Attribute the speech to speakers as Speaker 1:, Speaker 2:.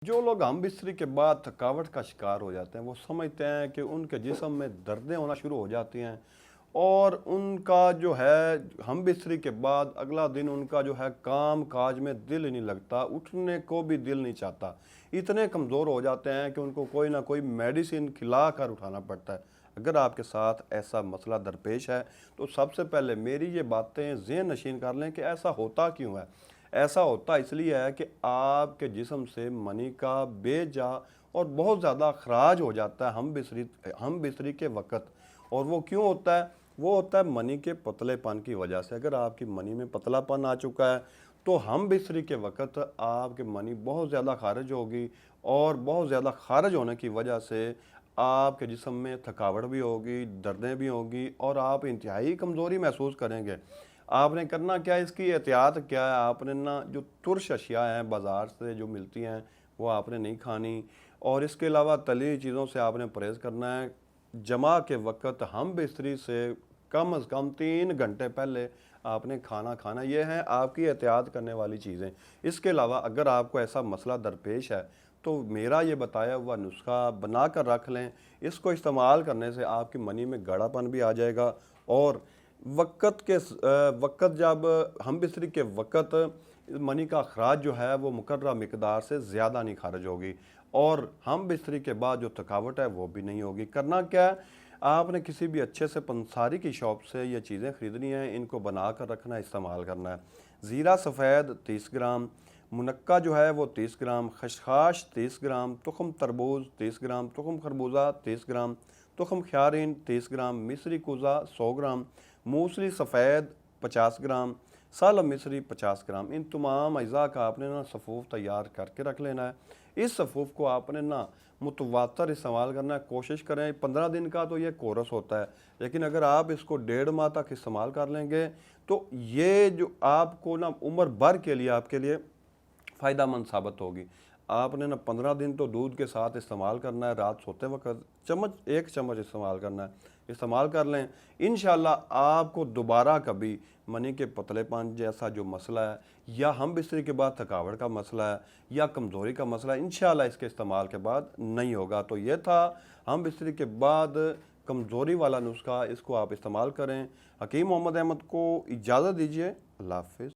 Speaker 1: جو لوگ ہم بستری کے بعد تھکاوٹ کا شکار ہو جاتے ہیں وہ سمجھتے ہیں کہ ان کے جسم میں دردیں ہونا شروع ہو جاتی ہیں، اور ان کا جو ہے ہم بستری کے بعد اگلا دن ان کا جو ہے کام کاج میں دل ہی نہیں لگتا، اٹھنے کو بھی دل نہیں چاہتا، اتنے کمزور ہو جاتے ہیں کہ ان کو کوئی نہ کوئی میڈیسن کھلا کر اٹھانا پڑتا ہے۔ اگر آپ کے ساتھ ایسا مسئلہ درپیش ہے تو سب سے پہلے میری یہ باتیں ذہن نشین کر لیں کہ ایسا ہوتا کیوں ہے۔ ایسا ہوتا اس لیے ہے کہ آپ کے جسم سے منی کا بے جا اور بہت زیادہ اخراج ہو جاتا ہے ہم بستری کے وقت۔ اور وہ کیوں ہوتا ہے؟ وہ ہوتا ہے منی کے پتلے پن کی وجہ سے۔ اگر آپ کی منی میں پتلا پن آ چکا ہے تو ہم بستری کے وقت آپ کے منی بہت زیادہ خارج ہوگی، اور بہت زیادہ خارج ہونے کی وجہ سے آپ کے جسم میں تھکاوٹ بھی ہوگی، دردیں بھی ہوگی، اور آپ انتہائی کمزوری محسوس کریں گے۔ آپ نے کرنا کیا ہے، اس کی احتیاط کیا ہے؟ آپ نے نا جو ترش اشیاء ہیں بازار سے جو ملتی ہیں وہ آپ نے نہیں کھانی، اور اس کے علاوہ تلی چیزوں سے آپ نے پرہیز کرنا ہے۔ جمع کے وقت ہم بستری سے کم از کم 3 گھنٹے پہلے آپ نے کھانا کھانا۔ یہ ہیں آپ کی احتیاط کرنے والی چیزیں۔ اس کے علاوہ اگر آپ کو ایسا مسئلہ درپیش ہے تو میرا یہ بتایا ہوا نسخہ بنا کر رکھ لیں۔ اس کو استعمال کرنے سے آپ کی منی میں گاڑھا پن بھی آ جائے گا، اور وقت جب ہم بستری کے وقت منی کا اخراج جو ہے وہ مقررہ مقدار سے زیادہ نہیں خارج ہوگی، اور ہم بستری کے بعد جو تھکاوٹ ہے وہ بھی نہیں ہوگی۔ کرنا کیا ہے، آپ نے کسی بھی اچھے سے پنساری کی شاپ سے یہ چیزیں خریدنی ہیں، ان کو بنا کر رکھنا ہے، استعمال کرنا ہے۔ زیرہ سفید 30 گرام، منقع جو ہے وہ 30 گرام، خشخاش 30 گرام، تخم تربوز 30 گرام، تخم خربوزہ 30 گرام، تخم خیارین 30 گرام، مصری کوزہ 100 گرام، موسلی سفید 50 گرام، سالم مصری 50 گرام۔ ان تمام اجزاء کا آپ نے نا صفوف تیار کر کے رکھ لینا ہے۔ اس صفوف کو آپ نے نا متواتر استعمال کرنا ہے۔ کوشش کریں 15 دن کا تو یہ کورس ہوتا ہے، لیکن اگر آپ اس کو 1.5 ماہ تک استعمال کر لیں گے تو یہ جو آپ کو نا عمر بھر کے لیے آپ کے لیے فائدہ مند ثابت ہوگی۔ آپ نے نا 15 دن تو دودھ کے ساتھ استعمال کرنا ہے، رات سوتے وقت 1 چمچ استعمال کرنا ہے۔ استعمال کر لیں، انشاءاللہ آپ کو دوبارہ کبھی منی کے پتلے پن جیسا جو مسئلہ ہے، یا ہم بستری کے بعد تھکاوٹ کا مسئلہ ہے، یا کمزوری کا مسئلہ ہے، انشاءاللہ اس کے استعمال کے بعد نہیں ہوگا۔ تو یہ تھا ہم بستری کے بعد کمزوری والا نسخہ، اس کو آپ استعمال کریں۔ حکیم محمد احمد کو اجازت دیجیے، اللہ حافظ۔